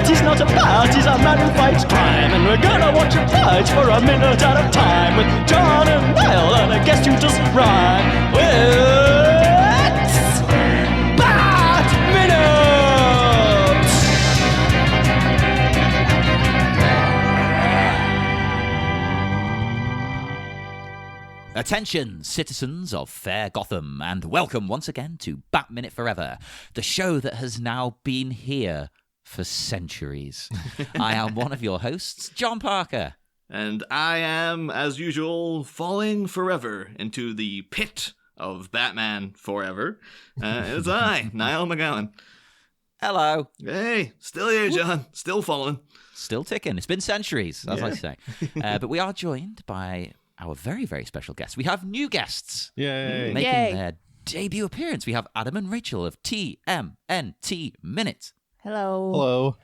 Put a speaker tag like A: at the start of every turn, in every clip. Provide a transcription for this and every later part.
A: He's not a bat, he's a man who fights crime. And we're gonna watch him fight for a minute at a time. With John and Niall and a guest who doesn't rhyme. It's Bat Minute!
B: Attention, citizens of fair Gotham, and welcome once again to Bat Minute Forever, the show that has now been here for centuries. I am one of your hosts, John Parker.
C: And I am, as usual, falling forever into the pit of Batman Forever. It's I, Niall McGowan.
B: Hello.
C: Hey, still here, John. Still falling.
B: Still ticking. It's been centuries, as I say. But we are joined by our very, very special guests. We have new guests.
D: Yay.
B: Making their debut appearance. We have Adam and Rachel of TMNT Minute.
D: Hello.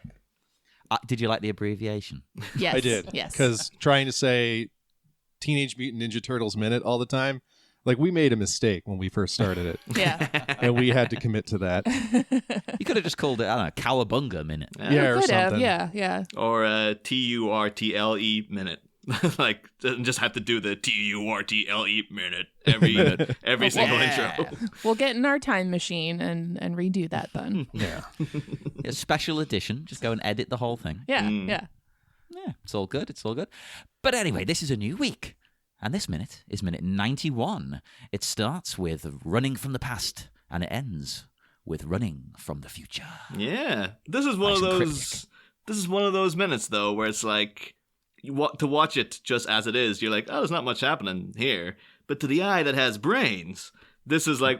B: Did you like the abbreviation?
E: Yes.
D: I did.
E: Yes.
D: Because trying to say Teenage Mutant Ninja Turtles Minute all the time, like we made a mistake when we first started it.
E: Yeah.
D: And we had to commit to that.
B: You could have just called it, I don't know, Cowabunga Minute.
D: Yeah, or something.
E: Yeah.
C: Or TURTLE minute. Like, just have to do the TURTLE minute every single intro.
E: We'll get in our time machine and redo that then.
D: Yeah.
B: A special edition. Just go and edit the whole thing.
E: Yeah.
B: Yeah, it's all good. It's all good. But anyway, this is a new week. And this minute is minute 91. It starts with running from the past and it ends with running from the future.
C: Yeah. This is one of those minutes though where it's like to watch it just as it is, you're like, oh, there's not much happening here. But to the eye that has brains, this is like,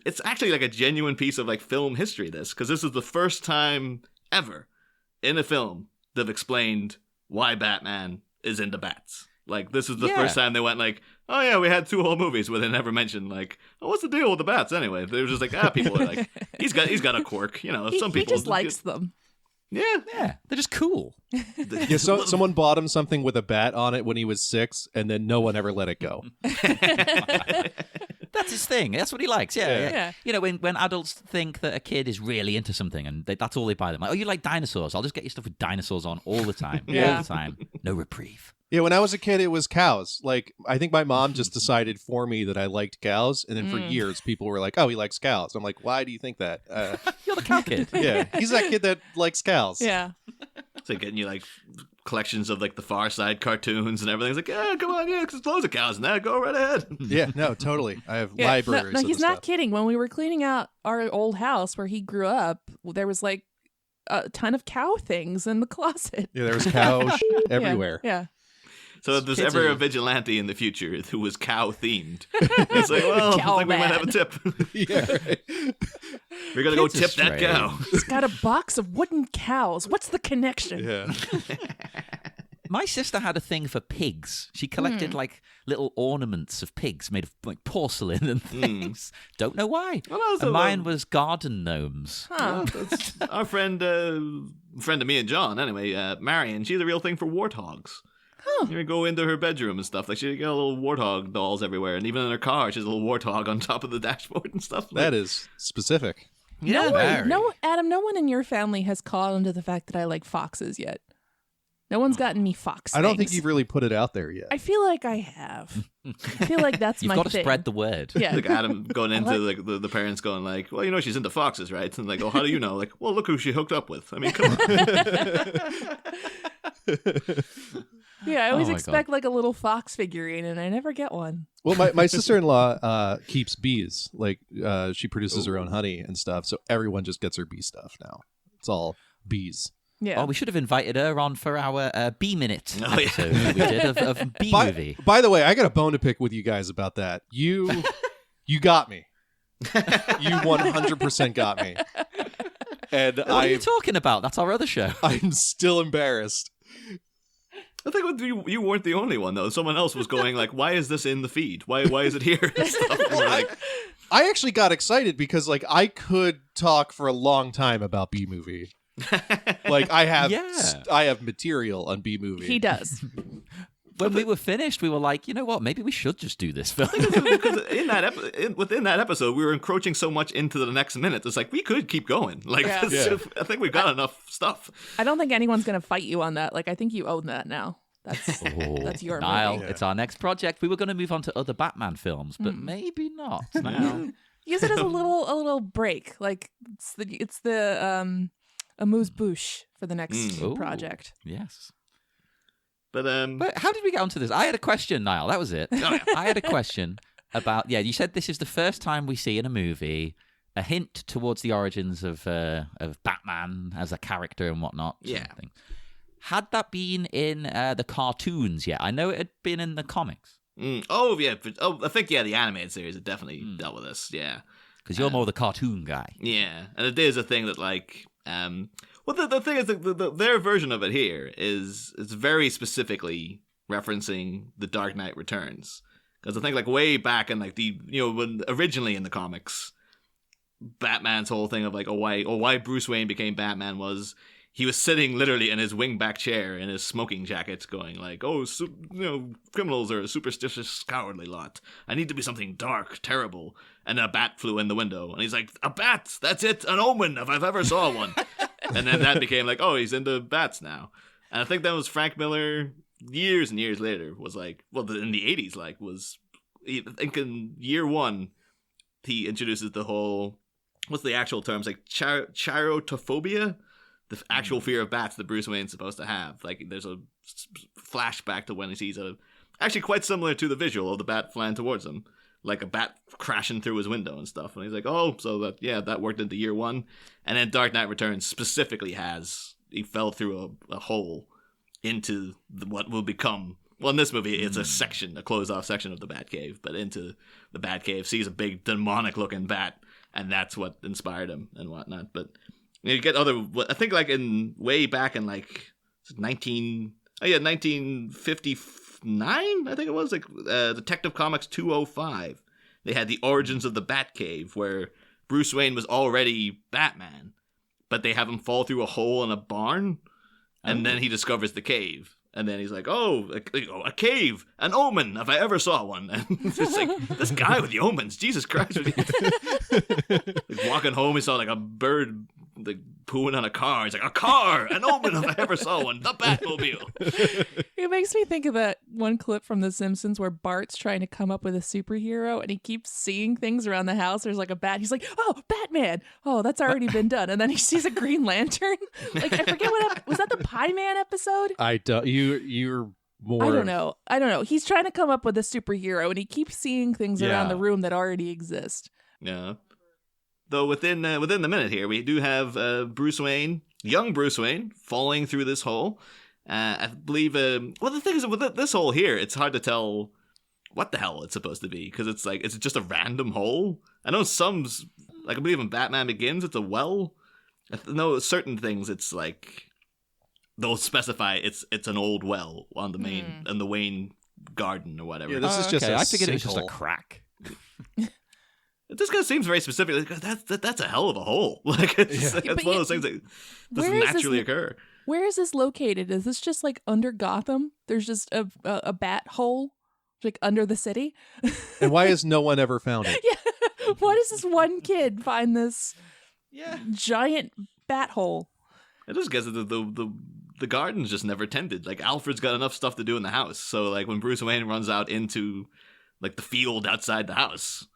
C: it's actually like a genuine piece of like film history, because this is the first time ever in a film they've explained why Batman is into bats. Like, this is the first time they went like, oh yeah, we had 2 whole movies where they never mentioned like, oh, what's the deal with the bats anyway? They were just like, people are like, he's got a quirk, some people.
E: He just likes them.
B: Yeah, they're just cool.
D: Yeah, so someone bought him something with a bat on it when he was 6, and then no one ever let it go.
B: That's his thing. That's what he likes. Yeah.
E: Yeah.
B: When adults think that a kid is really into something and that's all they buy them. Like, oh, you like dinosaurs? I'll just get you stuff with dinosaurs on all the time. All the time. No reprieve.
D: Yeah, when I was a kid, it was cows. Like, I think my mom just decided for me that I liked cows, and then for years, people were like, oh, he likes cows. I'm like, why do you think that?
B: You're the cow kid.
D: Yeah, he's that kid that likes cows.
E: Yeah.
C: It's like getting you like collections of like the Far Side cartoons and everything. It's like, yeah, come on, because there's loads of cows in there. Go right ahead.
D: Yeah, no, totally. I have libraries.
E: No, he's not
D: stuff.
E: kidding. When we were cleaning out our old house where he grew up, there was like a ton of cow things in the closet.
D: Yeah, there was cow everywhere.
E: Yeah.
C: So if there's ever a vigilante in the future who was cow-themed, it's like, well, I think we might have a tip.
D: Yeah, right.
C: We're going to go tip that cow.
E: He's got a box of wooden cows. What's the connection?
D: Yeah.
B: My sister had a thing for pigs. She collected like little ornaments of pigs made of like porcelain and things. Don't know why.
C: Well,
B: and mine was garden gnomes.
E: Huh.
C: That's our friend of me and John, anyway, Marion, she's a real thing for warthogs.
E: Huh.
C: You go into her bedroom and stuff. Like, she got little warthog dolls everywhere. And even in her car, she has a little warthog on top of the dashboard and stuff.
D: That is specific.
C: Yeah.
E: Adam, no one in your family has caught on to the fact that I like foxes yet. No one's gotten me fox
D: I don't
E: things.
D: think you've really put it out there yet.
E: I feel like I have. I feel like that's
B: You've
E: my
B: got to
E: thing.
B: spread the word.
E: Yeah.
C: Like Adam going into like the parents going like, well, she's into foxes, right? And like, oh, how do you know? Like, well, look who she hooked up with. I mean, come on.
E: Yeah, I always
B: my
E: expect like a little fox figurine, and I never get one.
D: Well, my sister-in-law keeps bees. Like, she produces her own honey and stuff, so everyone just gets her bee stuff now. It's all bees.
E: Yeah.
B: Oh, we should have invited her on for our B Minute
C: Oh, yeah.
B: episode that we did of B Movie.
D: By the way, I got a bone to pick with you guys about that. You got me. You 100% got me. And
B: What are you talking about? That's our other show.
D: I'm still embarrassed.
C: I think you weren't the only one though. Someone else was going like, "Why is this in the feed? Why is it here?" And stuff. And we're like,
D: I actually got excited because like I could talk for a long time about B Movie. Like I have material on B Movie.
E: He does.
B: when we were finished, we were like, you know what? Maybe we should just do this film.
C: Because within that episode, we were encroaching so much into the next minute. It's like we could keep going. Like,
E: Yeah.
C: I think we've got enough stuff.
E: I don't think anyone's gonna fight you on that. Like, I think you own that now. That's your
B: Niall,
E: movie.
B: it's our next project. We were going to move on to other Batman films, but maybe not. Now.
E: Use it as a little break. Like it's the amuse bouche for the next
B: Ooh.
E: project.
B: Yes.
C: But
B: But how did we get onto this? I had a question, Niall. That was it. I had a question about, you said this is the first time we see in a movie a hint towards the origins of Batman as a character and whatnot.
C: Yeah.
B: Something. Had that been in the cartoons yet? I know it had been in the comics.
C: Oh, yeah. I think, the animated series had definitely dealt with this. Yeah.
B: Because you're more the cartoon guy.
C: Yeah. And it is a thing that, like, well, the thing is that their version of it here is very specifically referencing The Dark Knight Returns. Because I think, like, way back in, like, when originally in the comics, Batman's whole thing of, like, why Bruce Wayne became Batman was he was sitting literally in his wingback chair in his smoking jacket going, like, criminals are a superstitious, cowardly lot. I need to be something dark, terrible. And a bat flew in the window. And he's like, a bat! That's it! An omen, if I've ever saw one! And then that became like, oh, he's into bats now. And I think that was Frank Miller years and years later was like, well, in the 80s, like, I think in year one, he introduces the whole, what's the actual terms, like chirotophobia? The actual fear of bats that Bruce Wayne's supposed to have. Like, there's a flashback to when he sees actually quite similar to the visual of the bat flying towards him. Like a bat crashing through his window and stuff. And he's like, oh, so that worked into year one. And then Dark Knight Returns specifically he fell through a hole into what will become, well, in this movie, it's a closed-off section of the Batcave, but into the Batcave, sees a big demonic-looking bat, and that's what inspired him and whatnot. But you get I think like way back in like 1959, I think it was, like Detective Comics 205. They had the origins of the Batcave where Bruce Wayne was already Batman, but they have him fall through a hole in a barn, and then he discovers the cave. And then he's like, oh, a cave, an omen, if I ever saw one. And it's just like, this guy with the omens, Jesus Christ. Like, walking home, he saw like a bird like pooing on a car. He's like, a car, an omen, if I ever saw one, the Batmobile.
E: It makes me think of that one clip from The Simpsons where Bart's trying to come up with a superhero and he keeps seeing things around the house. There's like a bat. He's like, oh, Batman. Oh, that's already been done. And then he sees a Green Lantern. Like, I forget was that the Pie Man episode?
D: You're more.
E: I don't know. He's trying to come up with a superhero and he keeps seeing things around the room that already exist.
C: Yeah. Though within the minute here, we do have Bruce Wayne, young Bruce Wayne, falling through this hole. I believe. Well, the thing is, with this hole here, it's hard to tell what the hell it's supposed to be because it's like it's just a random hole. I know like I believe in Batman Begins, it's a well. I know certain things, it's like they'll specify it's an old well on the main on the Wayne garden or whatever.
D: Yeah, this is just.
B: I figured it was just a
D: sinkhole.
B: crack.
C: This guy seems very specific. Like, that's a hell of a hole. Like it's one of those things that doesn't naturally occur.
E: Where is this located? Is this just like under Gotham? There's just a bat hole, like under the city.
D: And why has no one ever found it?
E: Yeah. Why does this one kid find this giant bat hole?
C: I just guess that the garden's just never tended. Like Alfred's got enough stuff to do in the house. So like when Bruce Wayne runs out into like the field outside the house,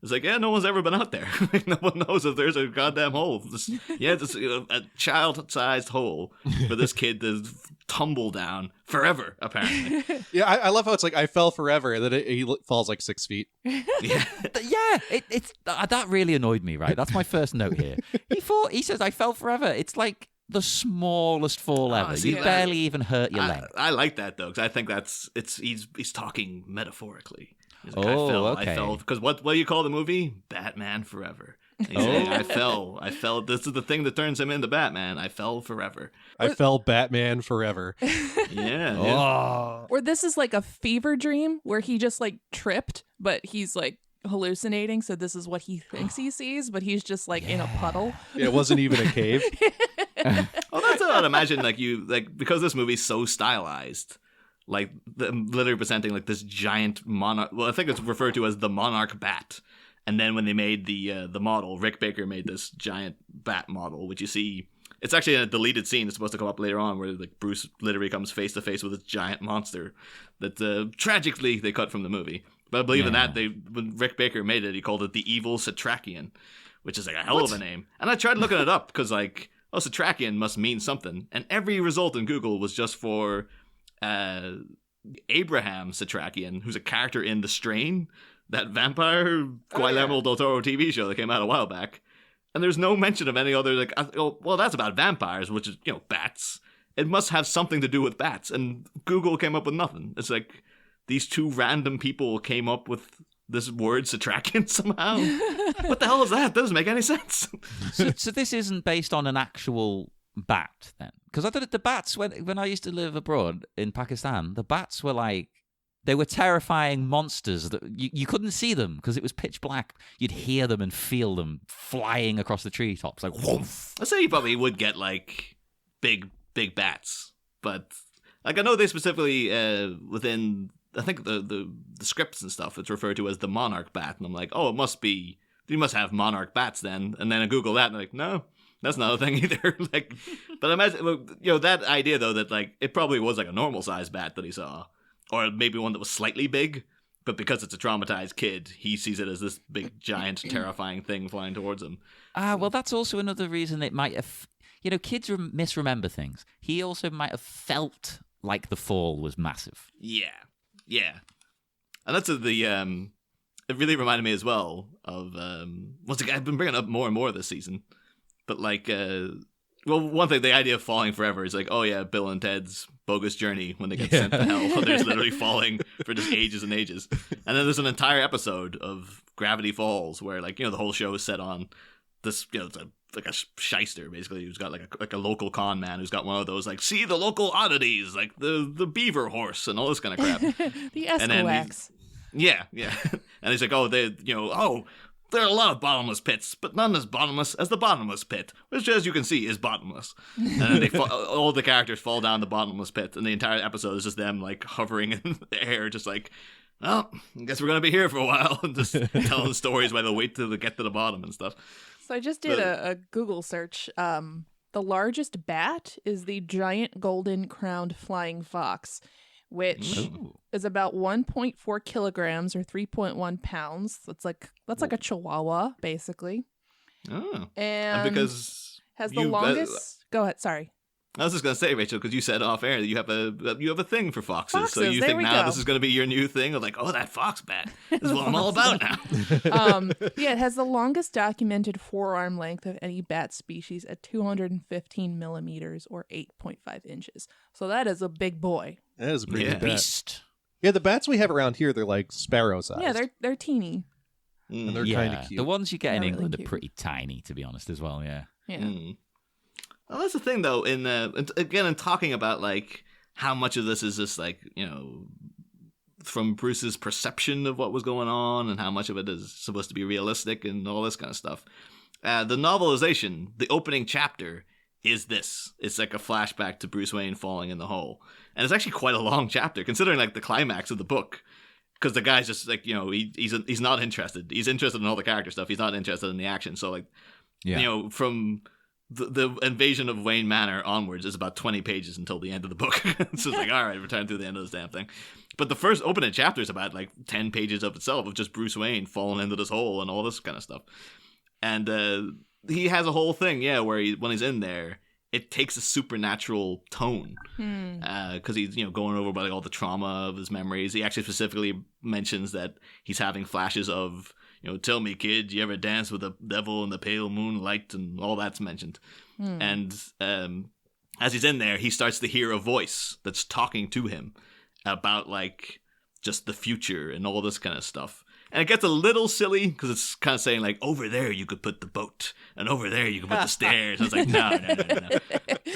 C: it's like, no one's ever been out there. No one knows if there's a goddamn hole. It's a child-sized hole for this kid to tumble down forever, apparently.
D: Yeah, I love how it's like, I fell forever, and then he falls like 6 feet.
B: Yeah, it's that really annoyed me, right? That's my first note here. He says, I fell forever. It's like the smallest fall ever.
C: See,
B: you barely even hurt your leg.
C: I like that, though, because I think he's talking metaphorically. Like,
B: okay.
C: I fell, because what do you call the movie? Batman Forever. He's saying, I fell. This is the thing that turns him into Batman. I fell forever.
D: I fell Batman forever.
C: Yeah.
B: Oh.
E: Or this is like a fever dream where he just like tripped, but he's like hallucinating. So this is what he thinks he sees, but he's just like in a puddle.
D: It wasn't even a cave.
C: Well, that's what I'd imagine. Like because this movie's so stylized. like literally presenting like this giant monarch. Well, I think it's referred to as the monarch bat. And then when they made the model, Rick Baker made this giant bat model, which you see. It's actually in a deleted scene. It's supposed to come up later on, where like Bruce literally comes face to face with this giant monster that tragically they cut from the movie. But I believe in that when Rick Baker made it, he called it the Evil Satrakian, which is like a hell of a name. And I tried looking it up because like, oh, Satrakian must mean something, and every result in Google was just for Abraham Satrakian, who's a character in The Strain, that vampire Guillermo del Toro TV show that came out a while back. And there's no mention of any other, like, oh, well, that's about vampires, which is, bats. It must have something to do with bats. And Google came up with nothing. It's like these two random people came up with this word Satrakian somehow. What the hell is that? That doesn't make any sense.
B: So this isn't based on an actual bat, then? Because I thought the bats, when I used to live abroad in Pakistan, the bats were like, they were terrifying monsters that you couldn't see them because it was pitch black. You'd hear them and feel them flying across the treetops, like woof.
C: I'd say you probably would get like big bats, but like I know they specifically within I think the scripts and stuff it's referred to as the monarch bat, and I'm like, oh, you must have monarch bats then. And then I Google that and I'm like, no, that's not a thing either. Like, but imagine that idea though that like it probably was like a normal sized bat that he saw. Or maybe one that was slightly big, but because it's a traumatized kid, he sees it as this big, giant, terrifying thing flying towards him.
B: Well, that's also another reason it might have... kids misremember things. He also might have felt like the fall was massive.
C: Yeah. And that's it really reminded me as well of... once again, I've been bringing up more and more this season. But like... one thing, the idea of falling forever is like, oh yeah, Bill and Ted's Bogus Journey when they get sent to hell. They're just literally falling for just ages and ages. And then there's an entire episode of Gravity Falls where like, the whole show is set on this, it's like a shyster basically who's got like a local con man who's got one of those like, see the local oddities, like the beaver horse and all this kind of crap.
E: The Escowax.
C: Yeah. And he's like, oh, there are a lot of bottomless pits, but none as bottomless as the bottomless pit, which, as you can see, is bottomless. And then all the characters fall down the bottomless pit, and the entire episode is just them, like, hovering in the air, just like, well, I guess we're going to be here for a while, and just telling stories while they wait till they get to the bottom and stuff.
E: So I just did a Google search. The largest bat is the giant golden crowned flying fox, which is about 1.4 kilograms or 3.1 pounds. That's like a chihuahua, basically.
C: Oh.
E: And
C: because
E: has the longest... Go ahead, sorry.
C: I was just going to say, Rachel, because you said off air that you have a thing for foxes. So you think now this is going to be your new thing of like, oh, that fox bat is what I'm all about now.
E: Yeah, it has the longest documented forearm length of any bat species at 215 millimeters or 8.5 inches. So that is a big boy.
D: That is a pretty big bat.
B: Beast.
D: Yeah, the bats we have around here, they're like sparrow sized.
E: Yeah, they're teeny.
D: And they're kind of cute.
B: The ones you get in
E: They're
B: England
E: really
B: are pretty tiny, to be honest, as well, yeah.
E: Yeah.
C: Well, that's the thing, though. In talking about like how much of this is just like from Bruce's perception of what was going on, and how much of it is supposed to be realistic, and all this kind of stuff. The novelization, the opening chapter, is this. It's like a flashback to Bruce Wayne falling in the hole, and it's actually quite a long chapter considering like the climax of the book. Because the guy's just like he's not interested. He's interested in all the character stuff. He's not interested in the action. So like from the invasion of Wayne Manor onwards is about 20 pages until the end of the book. So it's like, all right, we're trying through the end of this damn thing. But the first opening chapter is about like 10 pages of itself of just Bruce Wayne falling into this hole and all this kind of stuff. And he has a whole thing, where when he's in there, it takes a supernatural tone because he's going over like all the trauma of his memories. He actually specifically mentions that he's having flashes of tell me, kid, you ever dance with the devil in the pale moonlight, and all that's mentioned. And as he's in there, he starts to hear a voice that's talking to him about like just the future and all this kind of stuff. And it gets a little silly because it's kind of saying like, over there you could put the boat, and over there you could put the stairs. And it's like, no.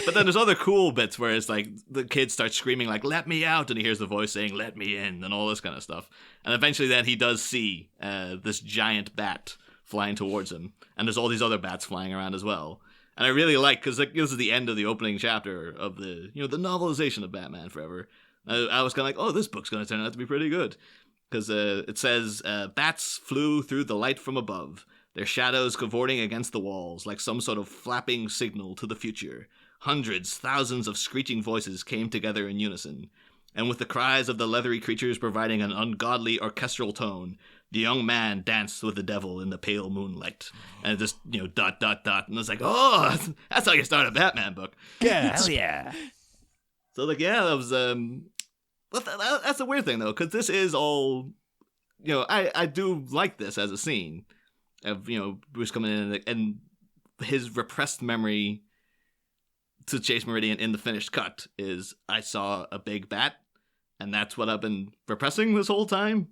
C: But then there's other cool bits where it's like the kid starts screaming like, let me out, and he hears the voice saying, let me in, and all this kind of stuff. And eventually then he does see this giant bat flying towards him, and there's all these other bats flying around as well. And I really like, because this is the end of the opening chapter of the the novelization of Batman Forever. I was kind of like, oh, this book's going to turn out to be pretty good. Because it says, bats flew through the light from above, their shadows cavorting against the walls like some sort of flapping signal to the future. Hundreds, thousands of screeching voices came together in unison, and with the cries of the leathery creatures providing an ungodly orchestral tone, the young man danced with the devil in the pale moonlight. And just, dot, dot, dot. And it's like, oh, that's how you start a Batman book.
B: Yeah. Hell yeah.
C: So, that was, that's the weird thing, though, because this is all, I do like this as a scene of, Bruce coming in and his repressed memory to Chase Meridian in the finished cut is, I saw a big bat, and that's what I've been repressing this whole time.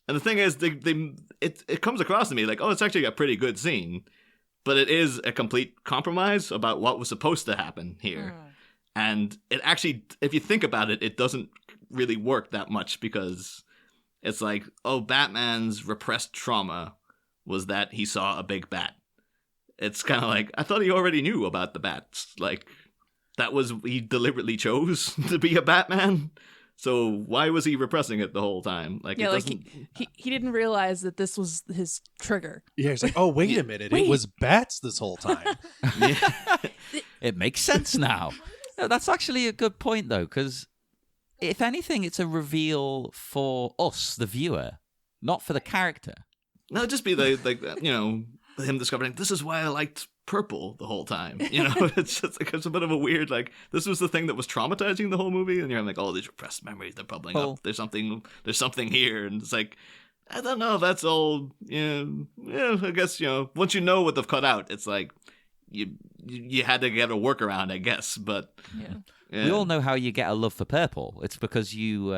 C: And the thing is, it comes across to me like, oh, it's actually a pretty good scene, but it is a complete compromise about what was supposed to happen here. And it actually, if you think about it, it doesn't really work that much, because it's like, oh, Batman's repressed trauma was that he saw a big bat. It's kind of like, I thought he already knew about the bats. Like, that was, he deliberately chose to be a Batman. So why was he repressing it the whole time? Like,
E: yeah,
C: it
E: like
C: doesn't...
E: he didn't realize that this was his trigger.
D: Yeah, he's like, oh, wait a minute. It was bats this whole time.
B: It makes sense now. No, that's actually a good point, though, because if anything, it's a reveal for us, the viewer, not for the character.
C: No, it'd just be like him discovering, this is why I liked purple the whole time. It's just like, it's a bit of a weird, like, this was the thing that was traumatizing the whole movie, and you're like, oh, these repressed memories, they're bubbling up. There's something here, and it's like, I don't know, that's all, I guess, once you know what they've cut out, it's like, you had to get a workaround, I guess, but...
B: Yeah. We all know how you get a love for purple. It's because you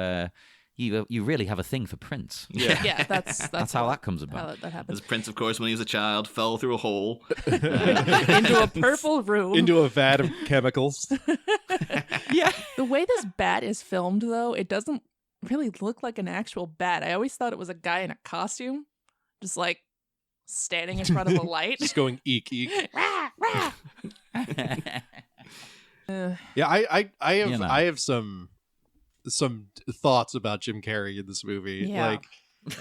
B: really have a thing for Prince.
E: Yeah, that's
B: how that comes about.
E: How that happens.
C: As Prince, of course, when he was a child, fell through a hole.
E: Into a purple room.
D: Into a vat of chemicals.
B: Yeah.
E: The way this bat is filmed, though, it doesn't really look like an actual bat. I always thought it was a guy in a costume, just like standing in front of a light.
D: Just going eek, eek.
E: Rah, rah.
D: Yeah, I have some thoughts about Jim Carrey in this movie.
E: Yeah.
D: Like,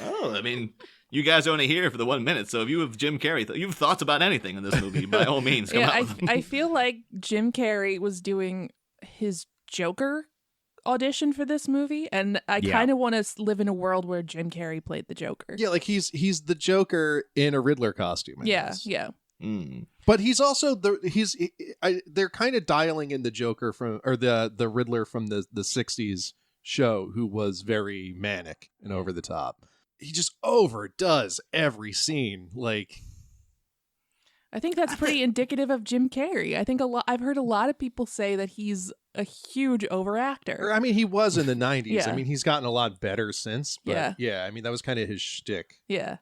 C: oh, I mean, you guys are only here for the 1 minute, so if you have Jim Carrey, you have thoughts about anything in this movie, by all means, come out.
E: I feel like Jim Carrey was doing his Joker audition for this movie, and I kind of want to live in a world where Jim Carrey played the Joker.
D: yeah, like he's the Joker in a Riddler costume. I
E: Yeah,
D: guess.
E: yeah.
D: But he's also they're kind of dialing in the Joker the Riddler from the 60s show, who was very manic and over the top. He just overdoes every scene. Like,
E: I think that's pretty indicative of Jim Carrey. I think I've heard a lot of people say that he's a huge overactor.
D: I mean, he was in the 90s.
E: Yeah.
D: I mean, he's gotten a lot better since. But
E: Yeah.
D: I mean, that was kind of his shtick.
E: Yeah.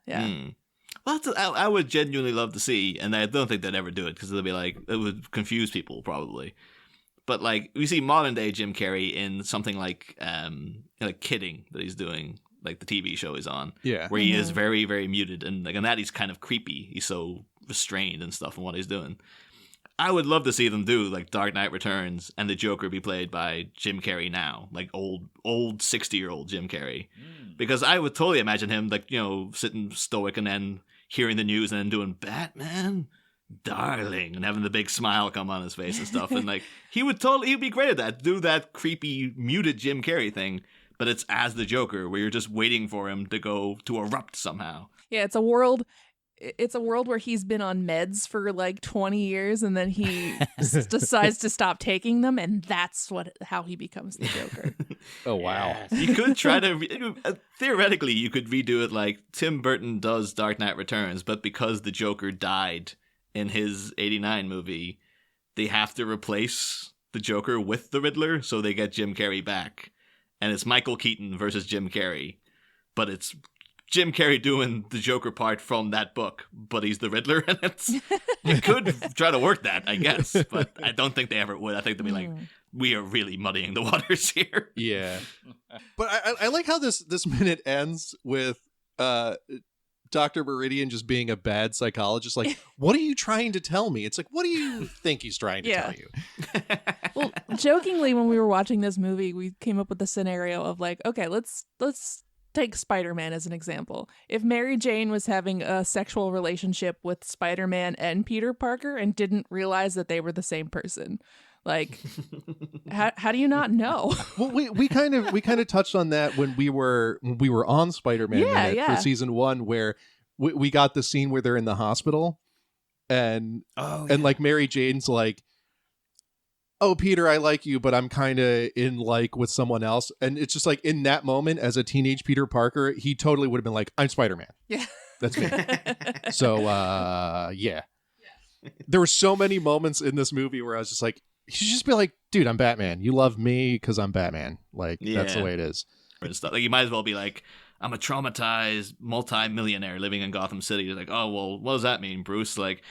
C: Well, I would genuinely love to see, and I don't think they'd ever do it, because they'll be like, it would confuse people probably. But like, we see modern day Jim Carrey in something like Kidding, that he's doing, like the TV show he's on, where he is very, very muted, and like, on that he's kind of creepy. He's so restrained and stuff in what he's doing. I would love to see them do like Dark Knight Returns and the Joker be played by Jim Carrey now, like old 60-year-old Jim Carrey, because I would totally imagine him like, sitting stoic and then hearing the news and then doing Batman, darling, and having the big smile come on his face and stuff, and like he'd be great at that, do that creepy muted Jim Carrey thing, but it's as the Joker, where you're just waiting for him to erupt somehow.
E: Yeah, it's a world where he's been on meds for like 20 years, and then he decides to stop taking them, and that's how he becomes the Joker.
D: Oh, wow.
C: You could try to theoretically, you could redo it like Tim Burton does Dark Knight Returns, but because the Joker died in his 89 movie, they have to replace the Joker with the Riddler, so they get Jim Carrey back. And it's Michael Keaton versus Jim Carrey, but it's Jim Carrey doing the Joker part from that book, but he's the Riddler, and you could try to work that, I guess, but I don't think they ever would. I think they'd be like, we are really muddying the waters here.
D: Yeah. But I like how this minute ends with Dr. Meridian just being a bad psychologist. Like, what are you trying to tell me? It's like, what do you think he's trying to tell you?
E: Well, jokingly, when we were watching this movie, we came up with the scenario of like, okay, let's take Spider-Man as an example. If Mary Jane was having a sexual relationship with Spider-Man and Peter Parker and didn't realize that they were the same person, like, how do you not know?
D: Well, we kind of touched on that when we were on Spider-Man Minute for season 1, where we got the scene where they're in the hospital, and like Mary Jane's like, "Oh, Peter, I like you, but I'm kind of in like with someone else," and it's just like in that moment, as a teenage Peter Parker, he totally would have been like, "I'm Spider-Man.
E: Yeah,
D: that's me." So yeah. There were so many moments in this movie where I was just like, you should just be like, dude, I'm Batman. You love me because I'm Batman. Like, that's the way it is.
C: And stuff. Like, you might as well be like, I'm a traumatized multi-millionaire living in Gotham City. You're like, oh, well, what does that mean, Bruce? Like,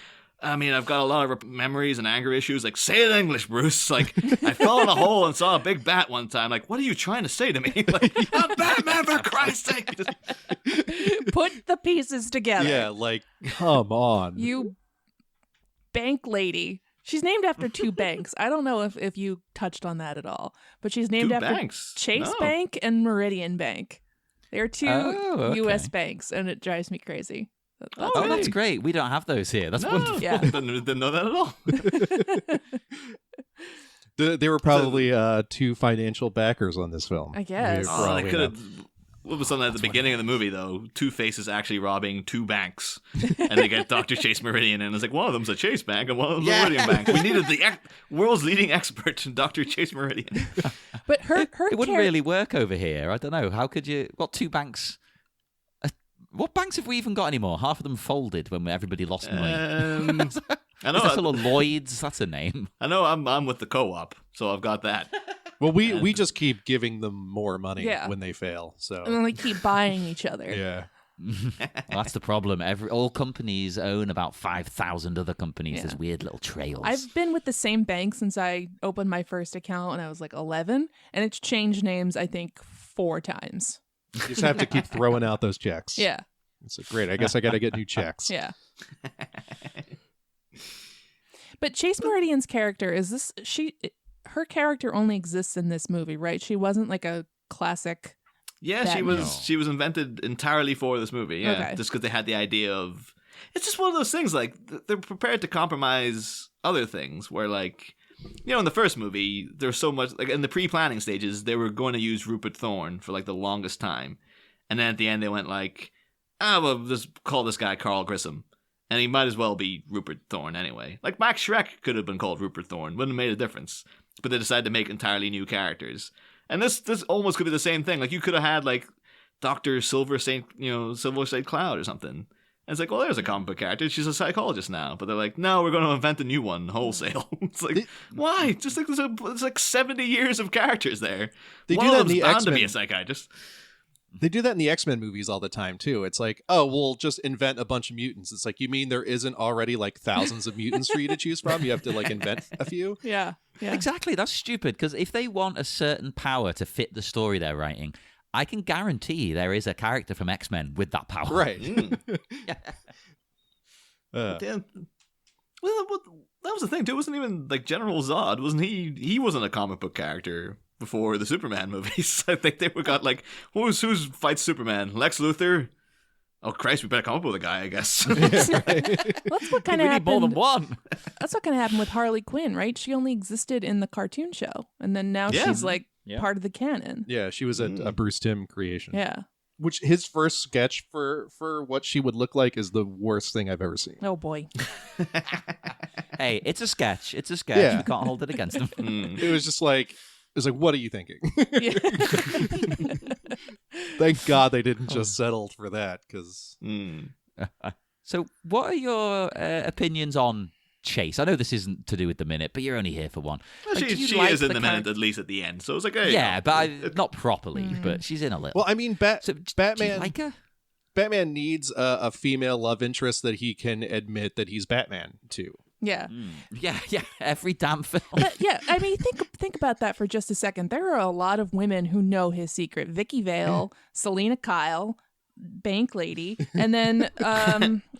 C: I mean, I've got a lot of memories and anger issues. Like, say it in English, Bruce. Like, I fell in a hole and saw a big bat one time. Like, what are you trying to say to me? Like, I'm Batman, for Christ's sake.
E: put the pieces together.
D: Yeah, like, come on.
E: You bank lady. She's named after 2 banks. I don't know if you touched on that at all, but she's named
C: 2
E: after
C: banks?
E: Chase
C: No.
E: Bank and Meridian Bank. They are 2
B: okay.
E: U.S. banks, and it drives me crazy. That's
B: Oh,
C: really?
B: that's great. We don't have those here. That's
C: No.
B: wonderful.
E: Yeah.
C: Didn't know that at all.
D: There were probably 2 financial backers on this film.
E: I guess.
D: We
C: Oh,
D: probably
C: they could
D: have.
C: have. What was something at the beginning of the movie, though? Two-Face is actually robbing 2 banks. And they get Dr. Chase Meridian, and it's like, one of them's a Chase Bank and one of them's a Meridian Bank. We needed the world's leading expert, Dr. Chase Meridian.
E: But her
B: It wouldn't really work over here. I don't know. How could you? What 2 banks? What banks have we even got anymore? Half of them folded when everybody lost money.
C: I
B: Is there still
C: know.
B: a Lloyd's? That's a name.
C: I know. I'm with the co-op, so I've got that.
D: Well, we just keep giving them more money
E: Yeah.
D: when they fail. So
E: and then they keep buying each other.
D: yeah.
B: Well, that's the problem. All companies own about 5,000 other companies.
E: Yeah.
B: There's weird little trails.
E: I've been with the same bank since I opened my first account when I was like 11, and it's changed names, I think, 4 times.
D: You just have to keep throwing out those checks.
E: Yeah.
D: It's like, great. I guess I got to get new checks.
E: Yeah. But Chase Meridian's character her character only exists in this movie, right? She wasn't like a classic.
C: Yeah,
E: Batman.
C: she was invented entirely for this movie. Yeah,
E: Okay.
C: just because they had the idea of. It's just one of those things. Like, they're prepared to compromise other things. Where, like, you know, in the first movie, there's so much. Like, in the pre-planning stages, they were going to use Rupert Thorne for like the longest time, and then at the end they went like, well, just call this guy Carl Grissom. And he might as well be Rupert Thorne anyway. Like, Max Schreck could have been called Rupert Thorne. Wouldn't have made a difference. But they decided to make entirely new characters. And this almost could be the same thing. Like, you could have had, like, Dr. Silver St. Cloud or something. And it's like, well, there's a comic book character. She's a psychologist now. But they're like, no, we're going to invent a new one wholesale. It's like, why? Just like, there's like 70 years of characters there.
D: They
C: One
D: do
C: of
D: that in
C: them's
D: the
C: bound to be
D: X-Men.
C: a psychiatrist.
D: They do that in the X-Men movies all the time, too. It's like, oh, we'll just invent a bunch of mutants. It's like, you mean there isn't already, like, thousands of mutants for you to choose from? You have to, like, invent a few?
E: Yeah. Yeah.
B: Exactly. That's stupid. Because if they want a certain power to fit the story they're writing, I can guarantee there is a character from X-Men with that power.
D: Right.
C: Yeah. Well, that was the thing too. It wasn't even like General Zod. Wasn't he? He wasn't a comic book character before the Superman movies. I think they got like, who's fights Superman? Lex Luthor. Oh Christ, we better come up with a guy, I guess.
E: That's what kind
B: We
E: of
B: need more than
E: happened.
B: one.
E: That's what kind of happened with Harley Quinn, right? She only existed in the cartoon show, and then now
C: Yeah.
E: she's like
B: Yeah.
E: part of the canon.
D: Yeah, she was a Bruce Timm creation.
E: Yeah.
D: Which his first sketch for what she would look like is the worst thing I've ever seen.
E: Oh boy.
B: Hey, it's a sketch. It's a sketch.
D: Yeah.
B: We can't hold it against them.
D: It was just like, what are you thinking?
E: Yeah.
D: Thank God they didn't just settle for that, because
B: So, what are your opinions on Chase? I know this isn't to do with the minute, but you're only here for one.
C: Well,
B: Like, do you
C: she
B: like
C: is in the minute,
B: character-
C: at least at the end. So it's like, hey,
B: Yeah, but not properly. But she's in a little.
D: well, I mean,
B: So, do you
D: Batman
B: like her?
D: Batman needs a female love interest that he can admit that he's Batman to.
E: Yeah.
B: Yeah. Every damn film.
E: But yeah, I mean, think about that for just a second. There are a lot of women who know his secret. Vicky Vale, Selena Kyle, Bank Lady, and then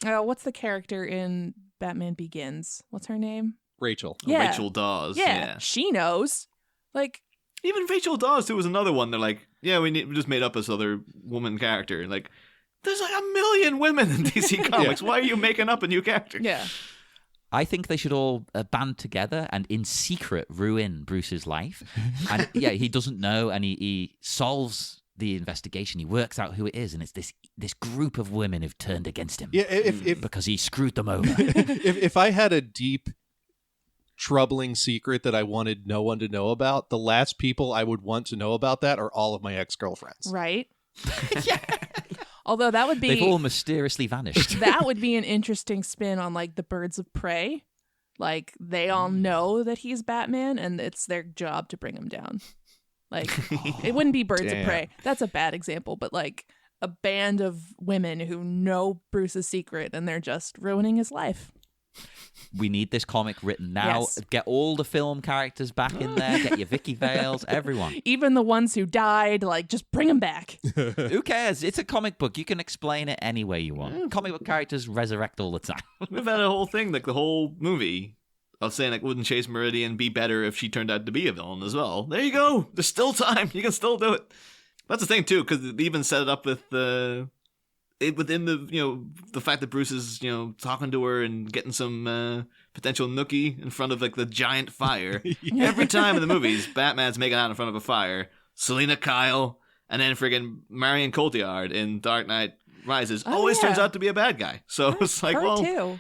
E: what's the character in Batman Begins? What's her name?
D: Rachel.
E: Yeah.
C: Rachel Dawes.
E: Yeah, she knows. Like,
C: Even Rachel Dawes, too, was another one. They're like, yeah, we just made up this other woman character. Like, there's like 1 million women in DC Comics. Why are you making up a new character?
E: yeah.
B: I think they should all band together and in secret ruin Bruce's life. And yeah, he doesn't know, and he solves the investigation. He works out who it is, and it's this group of women who've turned against him.
D: Yeah, if
B: because he screwed them over.
D: if I had a deep, troubling secret that I wanted no one to know about, the last people I would want to know about that are all of my ex-girlfriends.
E: Right?
B: Yeah.
E: Although that would be...
B: They've all mysteriously vanished.
E: That would be an interesting spin on, like, the Birds of Prey. Like, they all know that he's Batman, and it's their job to bring him down. Like, it wouldn't be Birds of Prey. That's a bad example, but, like, a band of women who know Bruce's secret, and they're just ruining his life.
B: We need this comic written now.
E: Yes.
B: Get all the film characters back in there. Get your Vicky Vales, everyone.
E: Even the ones who died, like, just bring them back.
B: Who cares? It's a comic book. You can explain it any way you want. Comic book characters resurrect all the time.
C: We've had a whole thing, like the whole movie, of saying, like, wouldn't Chase Meridian be better if she turned out to be a villain as well? There you go. There's still time. You can still do it. That's the thing, too, because they even set it up with within the fact that Bruce is, talking to her and getting some potential nookie in front of, like, the giant fire. Every time in the movies, Batman's making out in front of a fire. Selena Kyle and then friggin' Marion Cotillard in Dark Knight Rises always turns out to be a bad guy. So it's like,
E: Her
C: well,
E: too.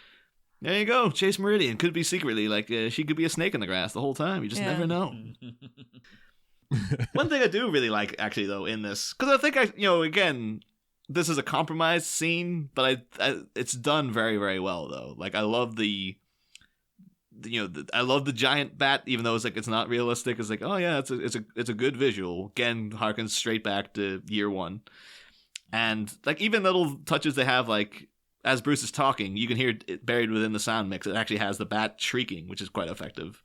C: there you go. Chase Meridian could be secretly, like, she could be a snake in the grass the whole time. You just never know. One thing I do really like, actually, though, in this, because I think again, this is a compromised scene, but I it's done very, very well, though. Like, I love I love the giant bat, even though it's not realistic. It's like, oh yeah, it's a good visual. Again, harkens straight back to year one, and like even little touches they have, like as Bruce is talking, you can hear it buried within the sound mix. It actually has the bat shrieking, which is quite effective,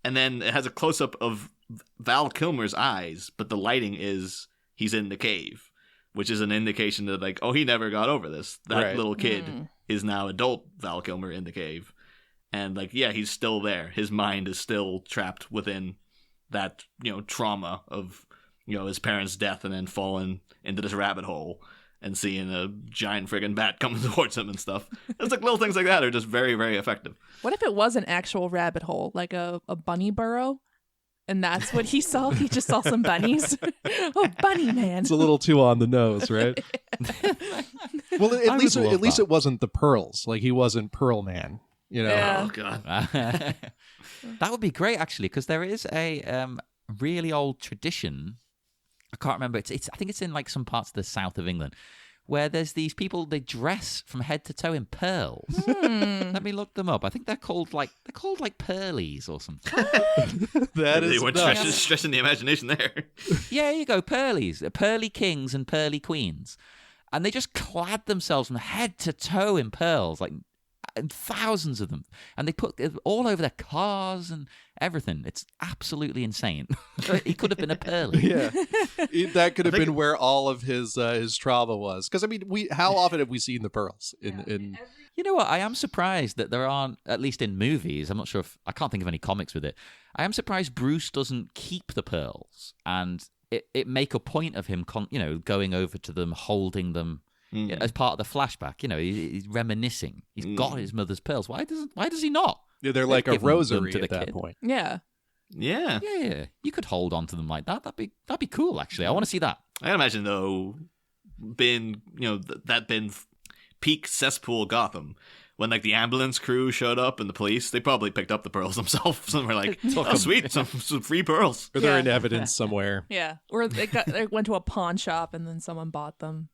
C: and then it has a close up of Val Kilmer's eyes, but the lighting is he's in the cave, which is an indication that, like, oh, he never got over this. That little kid is now adult Val Kilmer in the cave. And, like, yeah, he's still there. His mind is still trapped within that, trauma of, his parents' death and then falling into this rabbit hole and seeing a giant friggin' bat coming towards him and stuff. It's like little things like that are just very, very effective.
E: What if it was an actual rabbit hole, like a bunny burrow? And that's what he saw? He just saw some bunnies? Oh, bunny man.
D: It's a little too on the nose, right? Well, at least it wasn't the pearls. Like, he wasn't Pearl Man.
E: Yeah.
C: Oh, God.
B: That would be great, actually, because there is a really old tradition. I can't remember. It's I think it's in, like, some parts of the south of England, where there's these people, they dress from head to toe in pearls. Let me look them up. I think they're called like pearlies or something.
D: That is
C: they were stressing the imagination there.
B: Yeah, you go, pearlies. Pearly kings and pearly queens. And they just clad themselves from head to toe in pearls, like, and thousands of them, and they put it all over their cars and everything. It's absolutely insane. He could have been a pearly.
D: Yeah, that could have been where all of his trauma was. Because I mean, how often have we seen the pearls in?
B: You know what? I am surprised that there aren't, at least in movies. I'm not sure if I can't think of any comics with it. I am surprised Bruce doesn't keep the pearls and it make a point of him, going over to them, holding them. As part of the flashback, he's reminiscing. He's got his mother's pearls. Why does he not?
D: Yeah, they're like a rosary
B: to the
D: at that
B: kid.
D: point.
E: Yeah.
C: Yeah.
B: Yeah. You could hold on to them like that. That'd be cool, actually. I want to see that.
C: I can imagine, though, being, that been peak cesspool Gotham. When, like, the ambulance crew showed up and the police, they probably picked up the pearls themselves and were like, oh, sweet, some free pearls.
D: Or they're in evidence somewhere.
E: Yeah. Or they went to a pawn shop and then someone bought them.